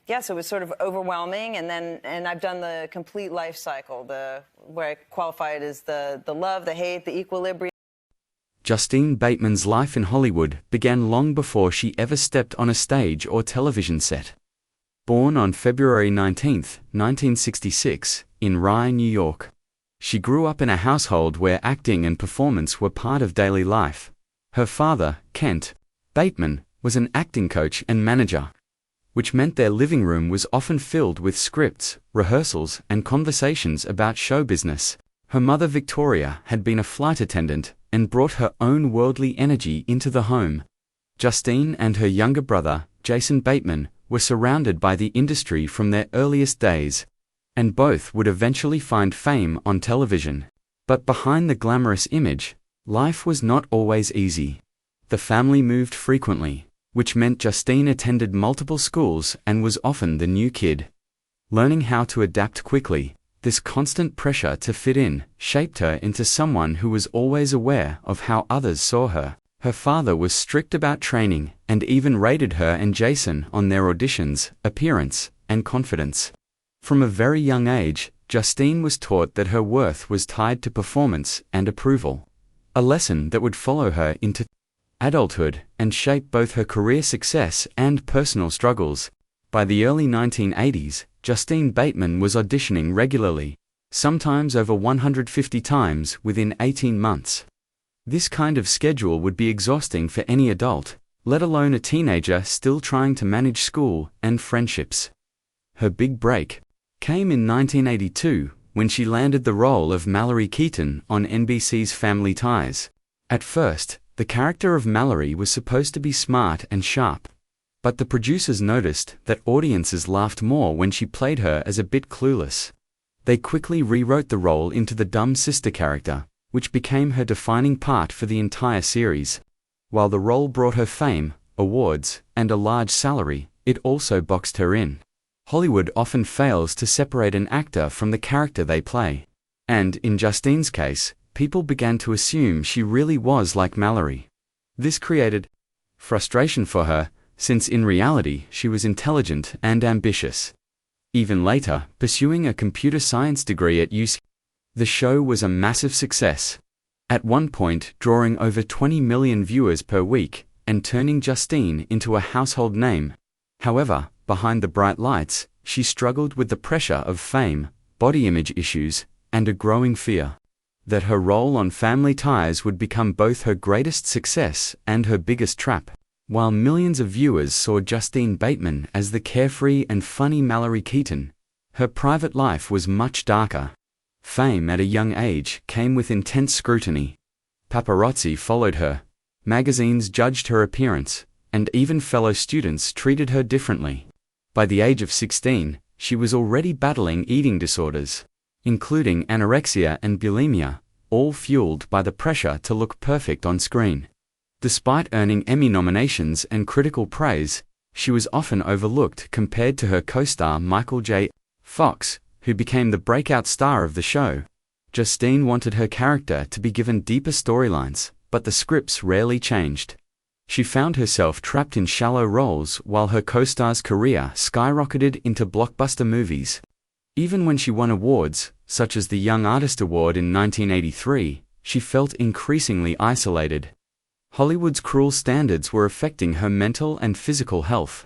yeah, so it was sort of overwhelming, and I've done the complete life cycle, where I qualified as the love, the hate, the equilibrium. Justine Bateman's life in Hollywood began long before she ever stepped on a stage or television set. Born on February 19, 1966, in Rye, New York, she grew up in a household where acting and performance were part of daily life. Her father, Kent Bateman, was an acting coach and manager, which meant their living room was often filled with scripts, rehearsals, and conversations about show business. Her mother, Victoria, had been a flight attendant and brought her own worldly energy into the home. Justine and her younger brother, Jason Bateman, were surrounded by the industry from their earliest days, and both would eventually find fame on television. But behind the glamorous image, life was not always easy. The family moved frequently, which meant Justine attended multiple schools and was often the new kid. Learning how to adapt quickly, this constant pressure to fit in shaped her into someone who was always aware of how others saw her. Her father was strict about training and even rated her and Jason on their auditions, appearance, and confidence. From a very young age, Justine was taught that her worth was tied to performance and approval, a lesson that would follow her into adulthood and shape both her career success and personal struggles. By the early 1980s, Justine Bateman was auditioning regularly, sometimes over 150 times within 18 months. This kind of schedule would be exhausting for any adult, let alone a teenager still trying to manage school and friendships. Her big break came in 1982 when she landed the role of Mallory Keaton on NBC's Family Ties. At first, the character of Mallory was supposed to be smart and sharp, but the producers noticed that audiences laughed more when she played her as a bit clueless. They quickly rewrote the role into the dumb sister character, which became her defining part for the entire series. While the role brought her fame, awards, and a large salary, it also boxed her in. Hollywood often fails to separate an actor from the character they play. And, in Justine's case, people began to assume she really was like Mallory. This created frustration for her, since in reality she was intelligent and ambitious. Even later, pursuing a computer science degree at UC, the show was a massive success, at one point drawing over 20 million viewers per week and turning Justine into a household name. However, behind the bright lights, she struggled with the pressure of fame, body image issues, and a growing fear that her role on Family Ties would become both her greatest success and her biggest trap. While millions of viewers saw Justine Bateman as the carefree and funny Mallory Keaton, her private life was much darker. Fame at a young age came with intense scrutiny. Paparazzi followed her, magazines judged her appearance, and even fellow students treated her differently. By the age of 16, she was already battling eating disorders, including anorexia and bulimia, all fueled by the pressure to look perfect on screen. Despite earning Emmy nominations and critical praise, she was often overlooked compared to her co-star Michael J. Fox, who became the breakout star of the show. Justine wanted her character to be given deeper storylines, but the scripts rarely changed. She found herself trapped in shallow roles while her co-star's career skyrocketed into blockbuster movies. Even when she won awards, such as the Young Artist Award in 1983, she felt increasingly isolated. Hollywood's cruel standards were affecting her mental and physical health.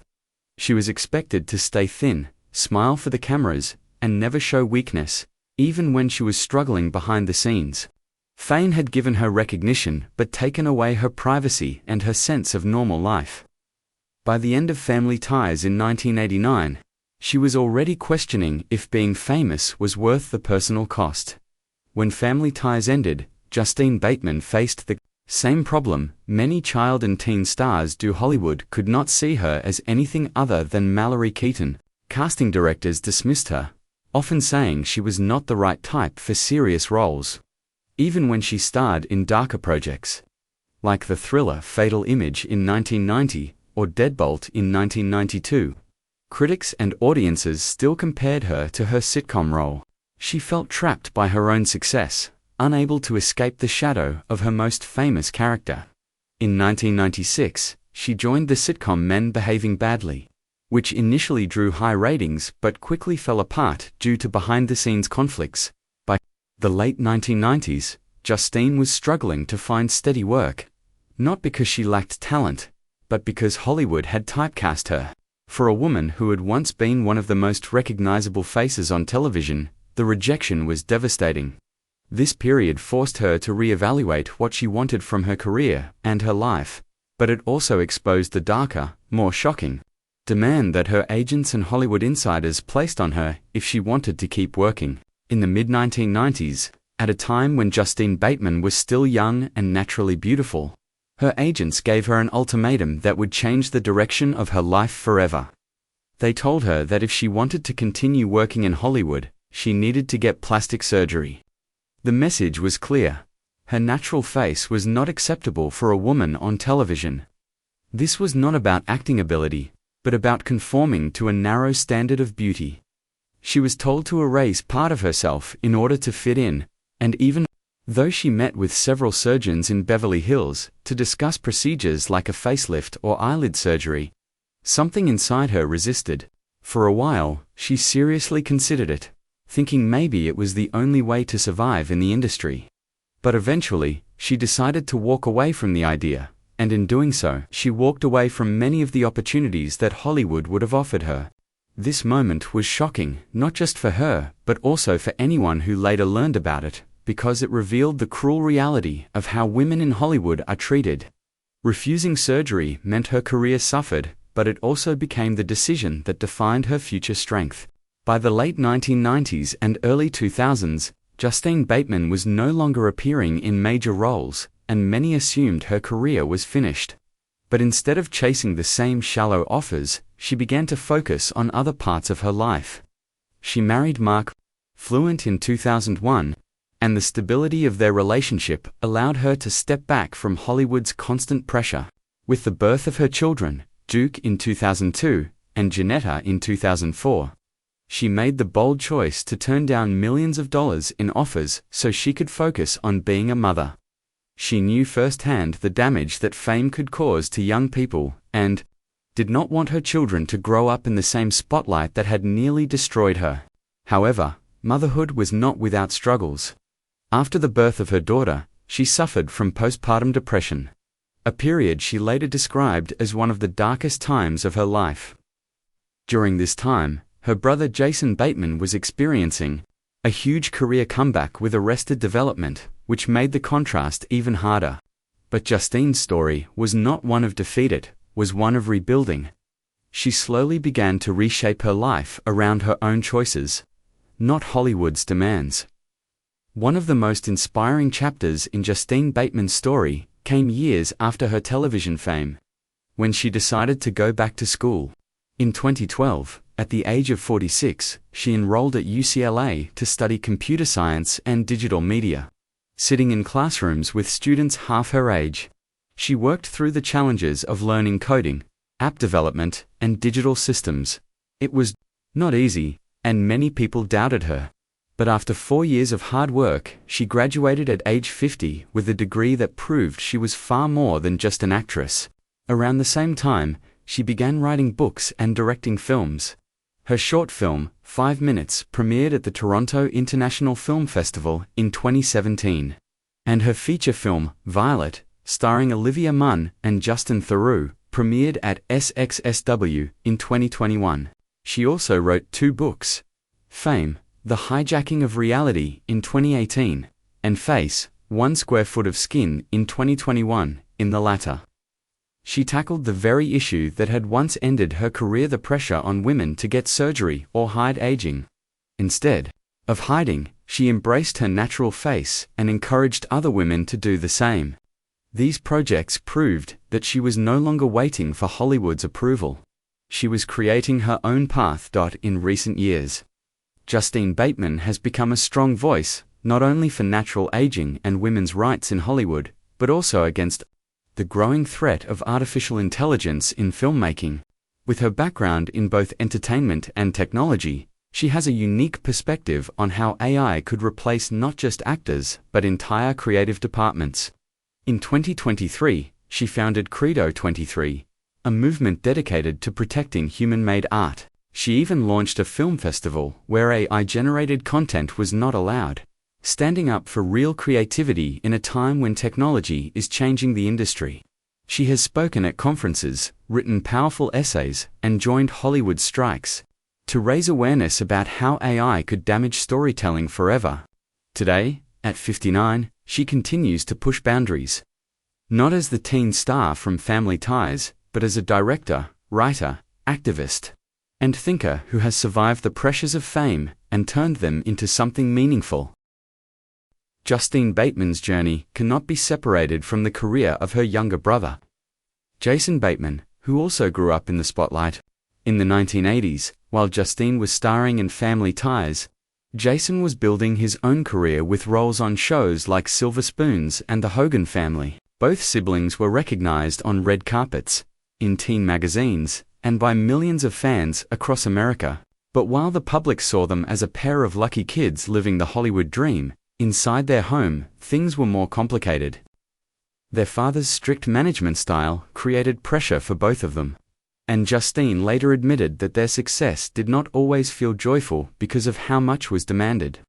She was expected to stay thin, smile for the cameras, and never show weakness, even when she was struggling behind the scenes. Fame had given her recognition but taken away her privacy and her sense of normal life. By the end of Family Ties in 1989, she was already questioning if being famous was worth the personal cost. When Family Ties ended, Justine Bateman faced the same problem many child and teen stars do. Hollywood could not see her as anything other than Mallory Keaton. Casting directors dismissed her, often saying she was not the right type for serious roles. Even when she starred in darker projects, like the thriller Fatal Image in 1990 or Deadbolt in 1992, critics and audiences still compared her to her sitcom role. She felt trapped by her own success, unable to escape the shadow of her most famous character. In 1996, she joined the sitcom Men Behaving Badly, which initially drew high ratings but quickly fell apart due to behind-the-scenes conflicts. By the late 1990s, Justine was struggling to find steady work, not because she lacked talent, but because Hollywood had typecast her. For a woman who had once been one of the most recognizable faces on television, the rejection was devastating. This period forced her to reevaluate what she wanted from her career and her life, but it also exposed the darker, more shocking demand that her agents and Hollywood insiders placed on her if she wanted to keep working. In the mid-1990s, at a time when Justine Bateman was still young and naturally beautiful, her agents gave her an ultimatum that would change the direction of her life forever. They told her that if she wanted to continue working in Hollywood, she needed to get plastic surgery. The message was clear. Her natural face was not acceptable for a woman on television. This was not about acting ability, but about conforming to a narrow standard of beauty. She was told to erase part of herself in order to fit in, and even though she met with several surgeons in Beverly Hills to discuss procedures like a facelift or eyelid surgery, something inside her resisted. For a while, she seriously considered it, thinking maybe it was the only way to survive in the industry. But eventually, she decided to walk away from the idea, and in doing so, she walked away from many of the opportunities that Hollywood would have offered her. This moment was shocking, not just for her, but also for anyone who later learned about it, because it revealed the cruel reality of how women in Hollywood are treated. Refusing surgery meant her career suffered, but it also became the decision that defined her future strength. By the late 1990s and early 2000s, Justine Bateman was no longer appearing in major roles, and many assumed her career was finished. But instead of chasing the same shallow offers, she began to focus on other parts of her life. She married Mark, fluent in 2001, and the stability of their relationship allowed her to step back from Hollywood's constant pressure. With the birth of her children, Duke in 2002 and Janetta in 2004, she made the bold choice to turn down millions of dollars in offers so she could focus on being a mother. She knew firsthand the damage that fame could cause to young people and did not want her children to grow up in the same spotlight that had nearly destroyed her. However, motherhood was not without struggles. After the birth of her daughter, she suffered from postpartum depression, a period she later described as one of the darkest times of her life. During this time, her brother Jason Bateman was experiencing a huge career comeback with Arrested Development, which made the contrast even harder. But Justine's story was not one of defeat, it was one of rebuilding. She slowly began to reshape her life around her own choices, not Hollywood's demands. One of the most inspiring chapters in Justine Bateman's story came years after her television fame, when she decided to go back to school. In 2012, at the age of 46, she enrolled at UCLA to study computer science and digital media. Sitting in classrooms with students half her age, she worked through the challenges of learning coding, app development, and digital systems. It was not easy, and many people doubted her. But after 4 years of hard work, she graduated at age 50 with a degree that proved she was far more than just an actress. Around the same time, she began writing books and directing films. Her short film, 5 Minutes, premiered at the Toronto International Film Festival in 2017. And her feature film, Violet, starring Olivia Munn and Justin Theroux, premiered at SXSW in 2021. She also wrote 2 books, Fame, The Hijacking of Reality in 2018, and Face, 1 Square Foot of Skin in 2021, in the latter. She tackled the very issue that had once ended her career, the pressure on women to get surgery or hide aging. Instead of hiding, she embraced her natural face and encouraged other women to do the same. These projects proved that she was no longer waiting for Hollywood's approval. She was creating her own path. In recent years, Justine Bateman has become a strong voice, not only for natural aging and women's rights in Hollywood, but also against the growing threat of artificial intelligence in filmmaking. With her background in both entertainment and technology, she has a unique perspective on how AI could replace not just actors, but entire creative departments. In 2023, she founded Credo 23, a movement dedicated to protecting human-made art. She even launched a film festival where AI-generated content was not allowed, standing up for real creativity in a time when technology is changing the industry. She has spoken at conferences, written powerful essays, and joined Hollywood strikes to raise awareness about how AI could damage storytelling forever. Today, at 59, she continues to push boundaries. Not as the teen star from Family Ties, but as a director, writer, activist, and thinker who has survived the pressures of fame and turned them into something meaningful. Justine Bateman's journey cannot be separated from the career of her younger brother, Jason Bateman, who also grew up in the spotlight. In the 1980s, while Justine was starring in Family Ties, Jason was building his own career with roles on shows like Silver Spoons and The Hogan Family. Both siblings were recognized on red carpets, in teen magazines, and by millions of fans across America. But while the public saw them as a pair of lucky kids living the Hollywood dream, inside their home, things were more complicated. Their father's strict management style created pressure for both of them, and Justine later admitted that their success did not always feel joyful because of how much was demanded.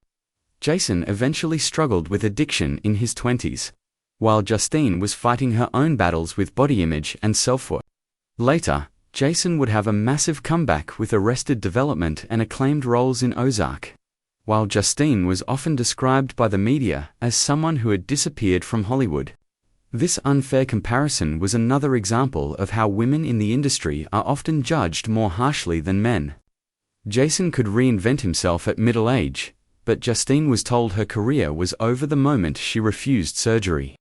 Jason eventually struggled with addiction in his 20s, while Justine was fighting her own battles with body image and self-worth. Later, Jason would have a massive comeback with Arrested Development and acclaimed roles in Ozark, while Justine was often described by the media as someone who had disappeared from Hollywood. This unfair comparison was another example of how women in the industry are often judged more harshly than men. Jason could reinvent himself at middle age, but Justine was told her career was over the moment she refused surgery.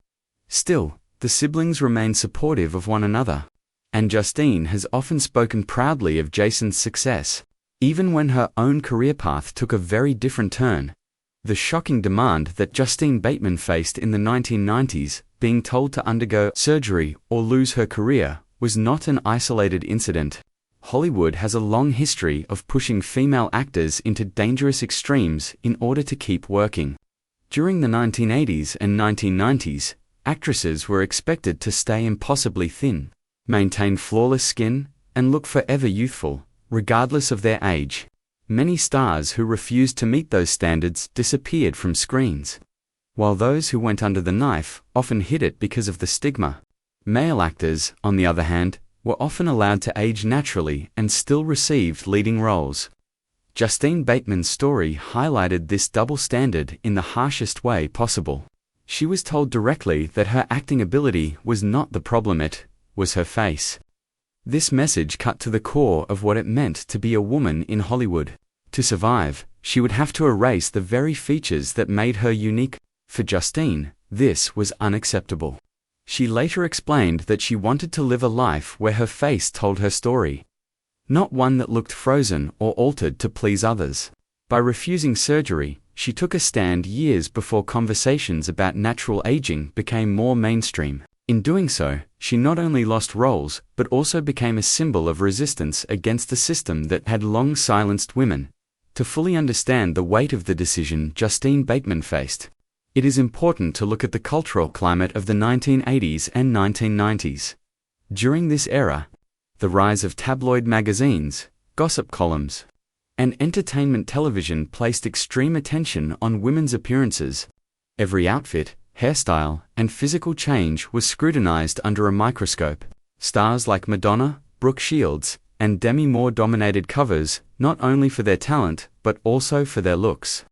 Still, the siblings remained supportive of one another, and Justine has often spoken proudly of Jason's success, even when her own career path took a very different turn. The shocking demand that Justine Bateman faced in the 1990s, being told to undergo surgery or lose her career, was not an isolated incident. Hollywood has a long history of pushing female actors into dangerous extremes in order to keep working. During the 1980s and 1990s, actresses were expected to stay impossibly thin, maintain flawless skin, and look forever youthful, regardless of their age. Many stars who refused to meet those standards disappeared from screens, while those who went under the knife often hid it because of the stigma. Male actors, on the other hand, were often allowed to age naturally and still received leading roles. Justine Bateman's story highlighted this double standard in the harshest way possible. She was told directly that her acting ability was not the problem, it was her face. This message cut to the core of what it meant to be a woman in Hollywood. To survive, she would have to erase the very features that made her unique. For Justine, this was unacceptable. She later explained that she wanted to live a life where her face told her story, not one that looked frozen or altered to please others. By refusing surgery, she took a stand years before conversations about natural aging became more mainstream. In doing so, she not only lost roles, but also became a symbol of resistance against a system that had long silenced women. To fully understand the weight of the decision Justine Bateman faced, it is important to look at the cultural climate of the 1980s and 1990s. During this era, the rise of tabloid magazines, gossip columns, and entertainment television placed extreme attention on women's appearances. Every outfit, hairstyle, and physical change was scrutinized under a microscope. Stars like Madonna, Brooke Shields, and Demi Moore dominated covers, not only for their talent, but also for their looks.